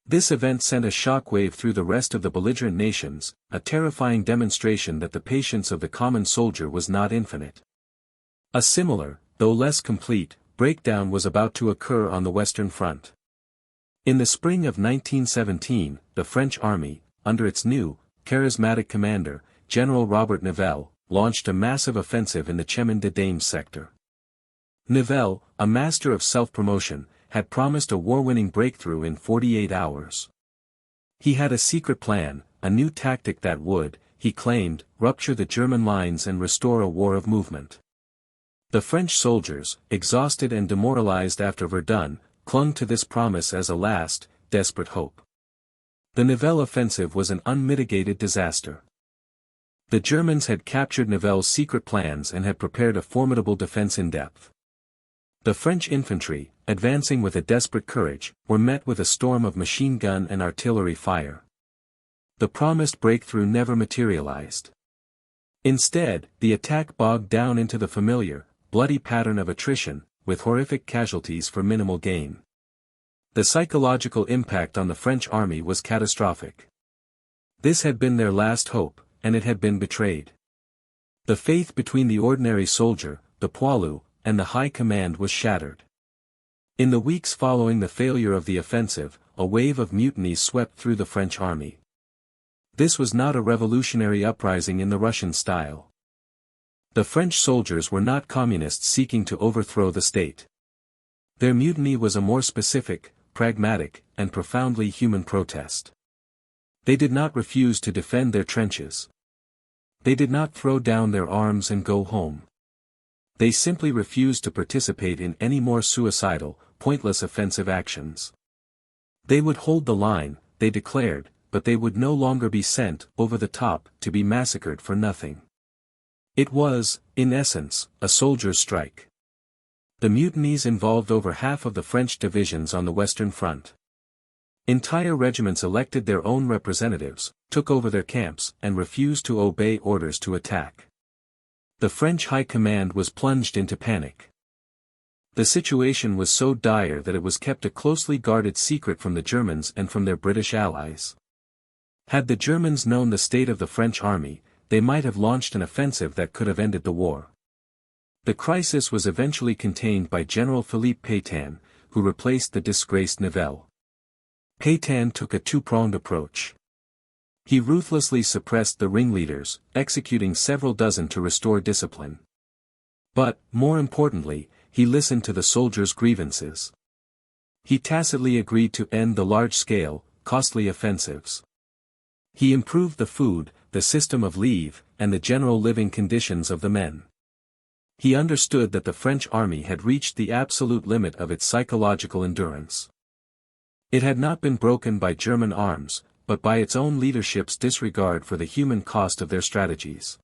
This event sent a shockwave through the rest of the belligerent nations, a terrifying demonstration that the patience of the common soldier was not infinite. A similar, though less complete, breakdown was about to occur on the Western Front. In the spring of 1917, the French army, under its new, charismatic commander, General Robert Nivelle, launched a massive offensive in the Chemin-des-Dames sector. Nivelle, a master of self-promotion, had promised a war-winning breakthrough in 48 hours. He had a secret plan, a new tactic that would, he claimed, rupture the German lines and restore a war of movement. The French soldiers, exhausted and demoralized after Verdun, clung to this promise as a last, desperate hope. The Nivelle offensive was an unmitigated disaster. The Germans had captured Nivelle's secret plans and had prepared a formidable defense in depth. The French infantry, advancing with a desperate courage, were met with a storm of machine gun and artillery fire. The promised breakthrough never materialized. Instead, the attack bogged down into the familiar, bloody pattern of attrition, with horrific casualties for minimal gain. The psychological impact on the French army was catastrophic. This had been their last hope, and it had been betrayed. The faith between the ordinary soldier, the poilu, and the high command was shattered. In the weeks following the failure of the offensive, a wave of mutinies swept through the French army. This was not a revolutionary uprising in the Russian style. The French soldiers were not communists seeking to overthrow the state. Their mutiny was a more specific, pragmatic, and profoundly human protest. They did not refuse to defend their trenches. They did not throw down their arms and go home. They simply refused to participate in any more suicidal, pointless offensive actions. They would hold the line, they declared, but they would no longer be sent over the top to be massacred for nothing. It was, in essence, a soldier's strike. The mutinies involved over half of the French divisions on the Western Front. Entire regiments elected their own representatives, took over their camps, and refused to obey orders to attack. The French high command was plunged into panic. The situation was so dire that it was kept a closely guarded secret from the Germans and from their British allies. Had the Germans known the state of the French army, they might have launched an offensive that could have ended the war. The crisis was eventually contained by General Philippe Pétain, who replaced the disgraced Nivelle. Pétain took a two-pronged approach. He ruthlessly suppressed the ringleaders, executing several dozen to restore discipline. But, more importantly, he listened to the soldiers' grievances. He tacitly agreed to end the large-scale, costly offensives. He improved the food, the system of leave, and the general living conditions of the men. He understood that the French army had reached the absolute limit of its psychological endurance. It had not been broken by German arms, but by its own leadership's disregard for the human cost of their strategies.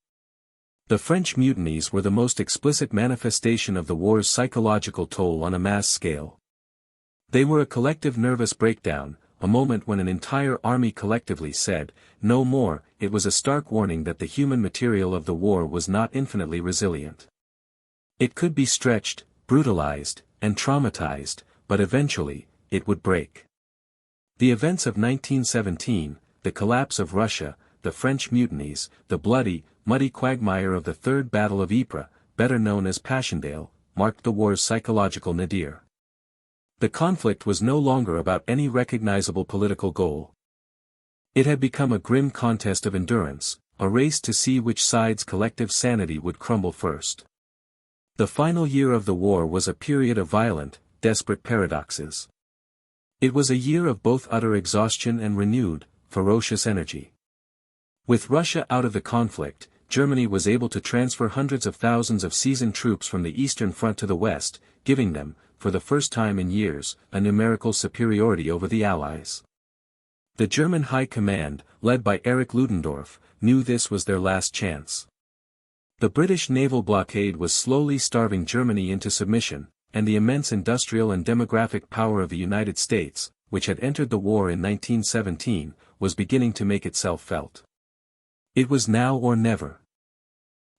The French mutinies were the most explicit manifestation of the war's psychological toll on a mass scale. They were a collective nervous breakdown, a moment when an entire army collectively said, "No more." It was a stark warning that the human material of the war was not infinitely resilient. It could be stretched, brutalized, and traumatized, but eventually, it would break. The events of 1917, the collapse of Russia, the French mutinies, the bloody, muddy quagmire of the Third Battle of Ypres, better known as Passchendaele, marked the war's psychological nadir. The conflict was no longer about any recognizable political goal. It had become a grim contest of endurance, a race to see which side's collective sanity would crumble first. The final year of the war was a period of violent, desperate paradoxes. It was a year of both utter exhaustion and renewed, ferocious energy. With Russia out of the conflict, Germany was able to transfer hundreds of thousands of seasoned troops from the Eastern Front to the West, giving them, for the first time in years, a numerical superiority over the Allies. The German High Command, led by Erich Ludendorff, knew this was their last chance. The British naval blockade was slowly starving Germany into submission, and the immense industrial and demographic power of the United States, which had entered the war in 1917, was beginning to make itself felt. It was now or never.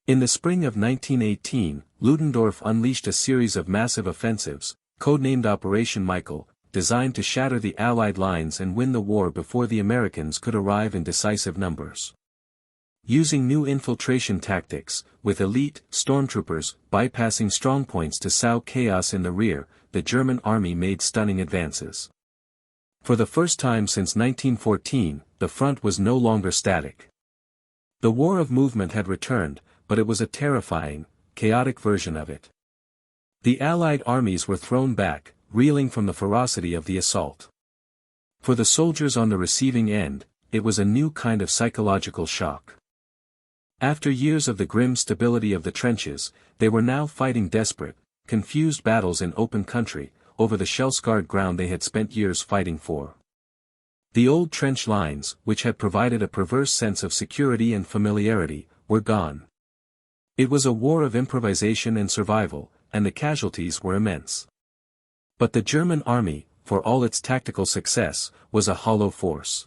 In the spring of 1918, Ludendorff unleashed a series of massive offensives, codenamed Operation Michael, designed to shatter the Allied lines and win the war before the Americans could arrive in decisive numbers. Using new infiltration tactics, with elite stormtroopers bypassing strongpoints to sow chaos in the rear, the German army made stunning advances. For the first time since 1914, the front was no longer static. The war of movement had returned, but it was a terrifying, chaotic version of it. The Allied armies were thrown back, reeling from the ferocity of the assault. For the soldiers on the receiving end, it was a new kind of psychological shock. After years of the grim stability of the trenches, they were now fighting desperate, confused battles in open country, over the shell-scarred ground they had spent years fighting for. The old trench lines, which had provided a perverse sense of security and familiarity, were gone. It was a war of improvisation and survival, and the casualties were immense. But the German army, for all its tactical success, was a hollow force.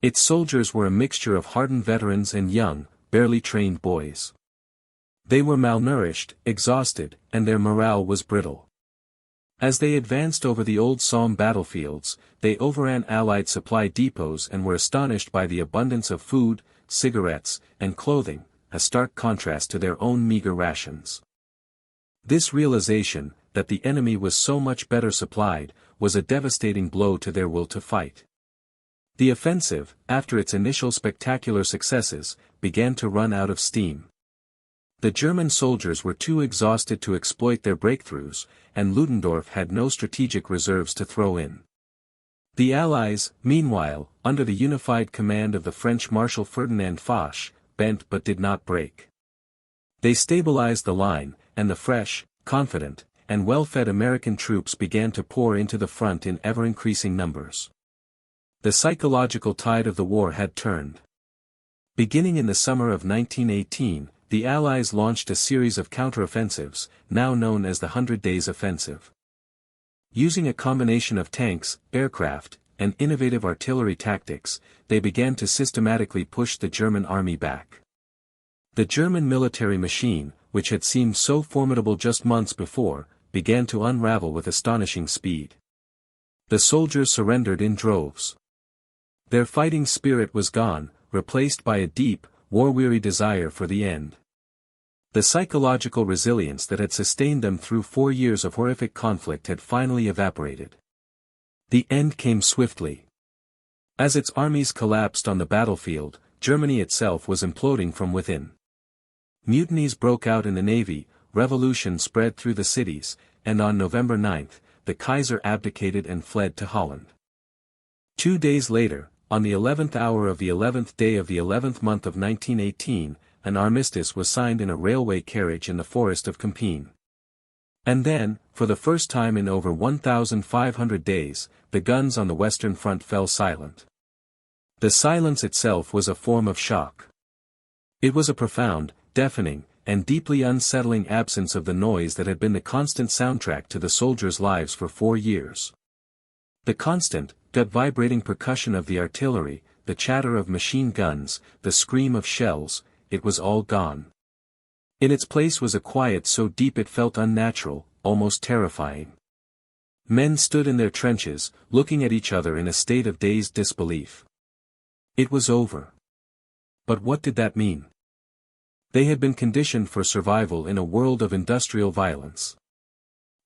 Its soldiers were a mixture of hardened veterans and young, barely trained boys. They were malnourished, exhausted, and their morale was brittle. As they advanced over the old Somme battlefields, they overran Allied supply depots and were astonished by the abundance of food, cigarettes, and clothing, a stark contrast to their own meager rations. This realization, that the enemy was so much better supplied, was a devastating blow to their will to fight. The offensive, after its initial spectacular successes, began to run out of steam. The German soldiers were too exhausted to exploit their breakthroughs, and Ludendorff had no strategic reserves to throw in. The Allies, meanwhile, under the unified command of the French Marshal Ferdinand Foch, bent but did not break. They stabilized the line, and the fresh, confident, and well-fed American troops began to pour into the front in ever-increasing numbers. The psychological tide of the war had turned. Beginning in the summer of 1918, the Allies launched a series of counteroffensives, now known as the 100 Days Offensive. Using a combination of tanks, aircraft, and innovative artillery tactics, they began to systematically push the German army back. The German military machine, which had seemed so formidable just months before, began to unravel with astonishing speed. The soldiers surrendered in droves. Their fighting spirit was gone, replaced by a deep, war-weary desire for the end. The psychological resilience that had sustained them through 4 years of horrific conflict had finally evaporated. The end came swiftly. As its armies collapsed on the battlefield, Germany itself was imploding from within. Mutinies broke out in the navy, revolution spread through the cities, and on November 9, the Kaiser abdicated and fled to Holland. 2 days later, on the 11th hour of the 11th day of the 11th month of 1918, an armistice was signed in a railway carriage in the forest of Compiègne. And then, for the first time in over 1,500 days, the guns on the Western Front fell silent. The silence itself was a form of shock. It was a profound, deafening, and deeply unsettling absence of the noise that had been the constant soundtrack to the soldiers' lives for 4 years. The constant, gut-vibrating percussion of the artillery, the chatter of machine guns, the scream of shells, it was all gone. In its place was a quiet so deep it felt unnatural, almost terrifying. Men stood in their trenches, looking at each other in a state of dazed disbelief. It was over. But what did that mean? They had been conditioned for survival in a world of industrial violence.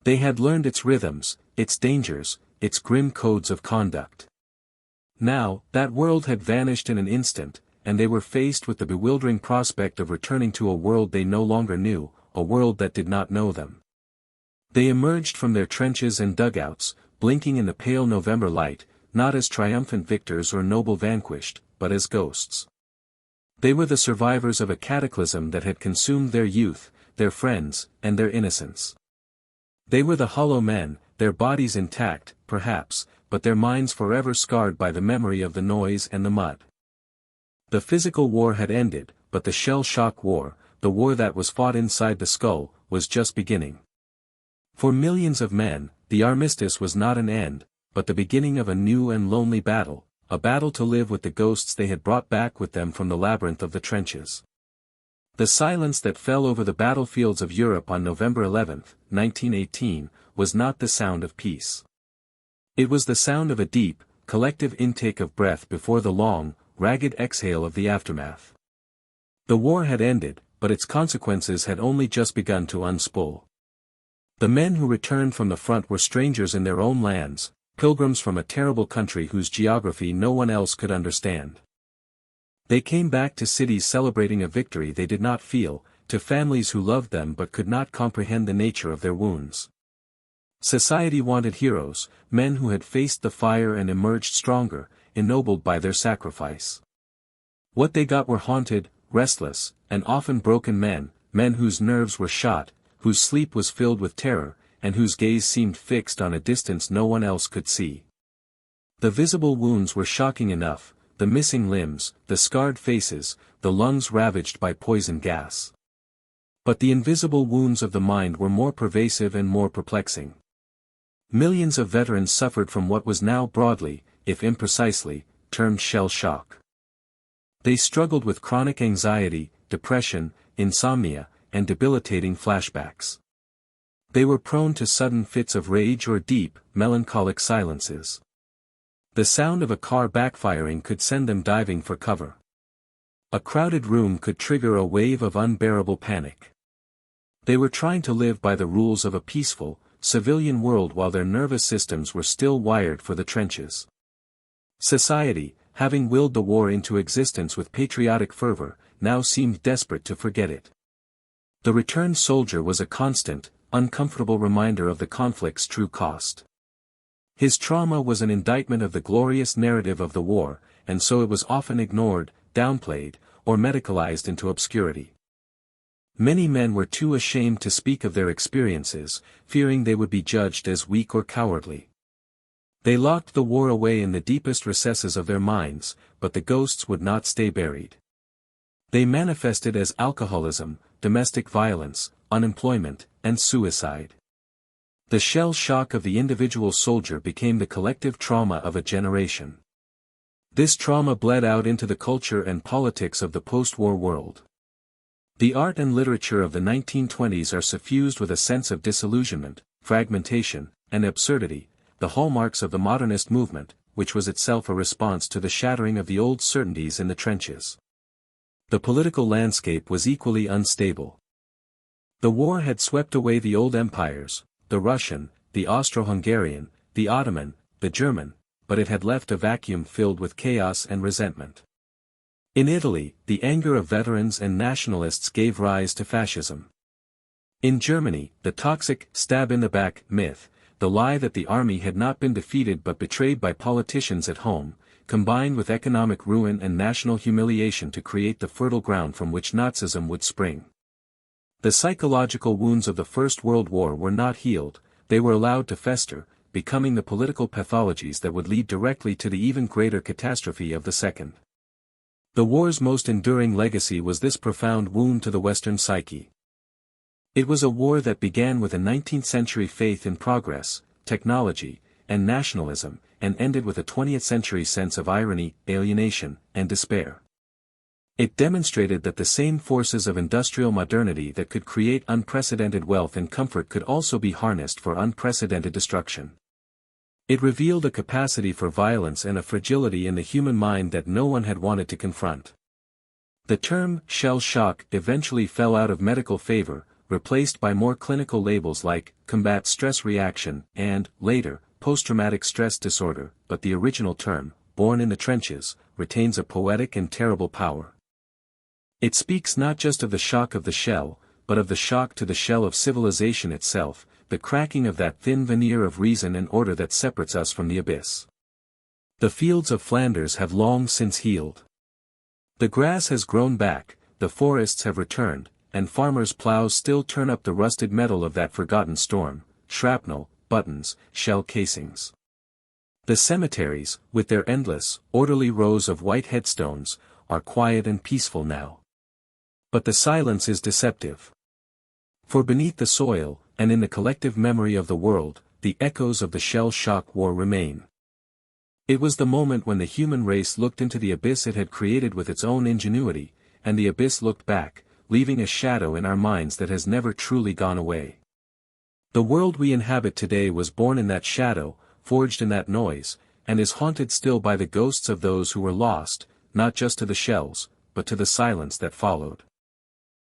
They had learned its rhythms, its dangers, its grim codes of conduct. Now, that world had vanished in an instant, and they were faced with the bewildering prospect of returning to a world they no longer knew, a world that did not know them. They emerged from their trenches and dugouts, blinking in the pale November light, not as triumphant victors or noble vanquished, but as ghosts. They were the survivors of a cataclysm that had consumed their youth, their friends, and their innocence. They were the hollow men, their bodies intact, perhaps, but their minds forever scarred by the memory of the noise and the mud. The physical war had ended, but the shell-shock war, the war that was fought inside the skull, was just beginning. For millions of men, the armistice was not an end, but the beginning of a new and lonely battle, a battle to live with the ghosts they had brought back with them from the labyrinth of the trenches. The silence that fell over the battlefields of Europe on November 11, 1918, was not the sound of peace. It was the sound of a deep, collective intake of breath before the long, ragged exhale of the aftermath. The war had ended, but its consequences had only just begun to unspool. The men who returned from the front were strangers in their own lands, pilgrims from a terrible country whose geography no one else could understand. They came back to cities celebrating a victory they did not feel, to families who loved them but could not comprehend the nature of their wounds. Society wanted heroes, men who had faced the fire and emerged stronger, ennobled by their sacrifice. What they got were haunted, restless, and often broken men, men whose nerves were shot, whose sleep was filled with terror, and whose gaze seemed fixed on a distance no one else could see. The visible wounds were shocking enough, the missing limbs, the scarred faces, the lungs ravaged by poison gas. But the invisible wounds of the mind were more pervasive and more perplexing. Millions of veterans suffered from what was now broadly, if imprecisely, termed shell shock. They struggled with chronic anxiety, depression, insomnia, and debilitating flashbacks. They were prone to sudden fits of rage or deep, melancholic silences. The sound of a car backfiring could send them diving for cover. A crowded room could trigger a wave of unbearable panic. They were trying to live by the rules of a peaceful, civilian world while their nervous systems were still wired for the trenches. Society, having willed the war into existence with patriotic fervor, now seemed desperate to forget it. The returned soldier was a constant, uncomfortable reminder of the conflict's true cost. His trauma was an indictment of the glorious narrative of the war, and so it was often ignored, downplayed, or medicalized into obscurity. Many men were too ashamed to speak of their experiences, fearing they would be judged as weak or cowardly. They locked the war away in the deepest recesses of their minds, but the ghosts would not stay buried. They manifested as alcoholism, domestic violence, unemployment, and suicide. The shell shock of the individual soldier became the collective trauma of a generation. This trauma bled out into the culture and politics of the post-war world. The art and literature of the 1920s are suffused with a sense of disillusionment, fragmentation, and absurdity, the hallmarks of the modernist movement, which was itself a response to the shattering of the old certainties in the trenches. The political landscape was equally unstable. The war had swept away the old empires, the Russian, the Austro-Hungarian, the Ottoman, the German, but it had left a vacuum filled with chaos and resentment. In Italy, the anger of veterans and nationalists gave rise to fascism. In Germany, the toxic stab-in-the-back myth, the lie that the army had not been defeated but betrayed by politicians at home, combined with economic ruin and national humiliation to create the fertile ground from which Nazism would spring. The psychological wounds of the First World War were not healed, they were allowed to fester, becoming the political pathologies that would lead directly to the even greater catastrophe of the Second. The war's most enduring legacy was this profound wound to the Western psyche. It was a war that began with a 19th-century faith in progress, technology, and nationalism, and ended with a 20th-century sense of irony, alienation, and despair. It demonstrated that the same forces of industrial modernity that could create unprecedented wealth and comfort could also be harnessed for unprecedented destruction. It revealed a capacity for violence and a fragility in the human mind that no one had wanted to confront. The term shell shock eventually fell out of medical favor, replaced by more clinical labels like combat stress reaction and, later, post-traumatic stress disorder, but the original term, born in the trenches, retains a poetic and terrible power. It speaks not just of the shock of the shell, but of the shock to the shell of civilization itself, the cracking of that thin veneer of reason and order that separates us from the abyss. The fields of Flanders have long since healed. The grass has grown back, the forests have returned, and farmers' plows still turn up the rusted metal of that forgotten storm, shrapnel, buttons, shell casings. The cemeteries, with their endless, orderly rows of white headstones, are quiet and peaceful now. But the silence is deceptive. For beneath the soil, and in the collective memory of the world, the echoes of the shell-shock war remain. It was the moment when the human race looked into the abyss it had created with its own ingenuity, and the abyss looked back, leaving a shadow in our minds that has never truly gone away. The world we inhabit today was born in that shadow, forged in that noise, and is haunted still by the ghosts of those who were lost, not just to the shells, but to the silence that followed.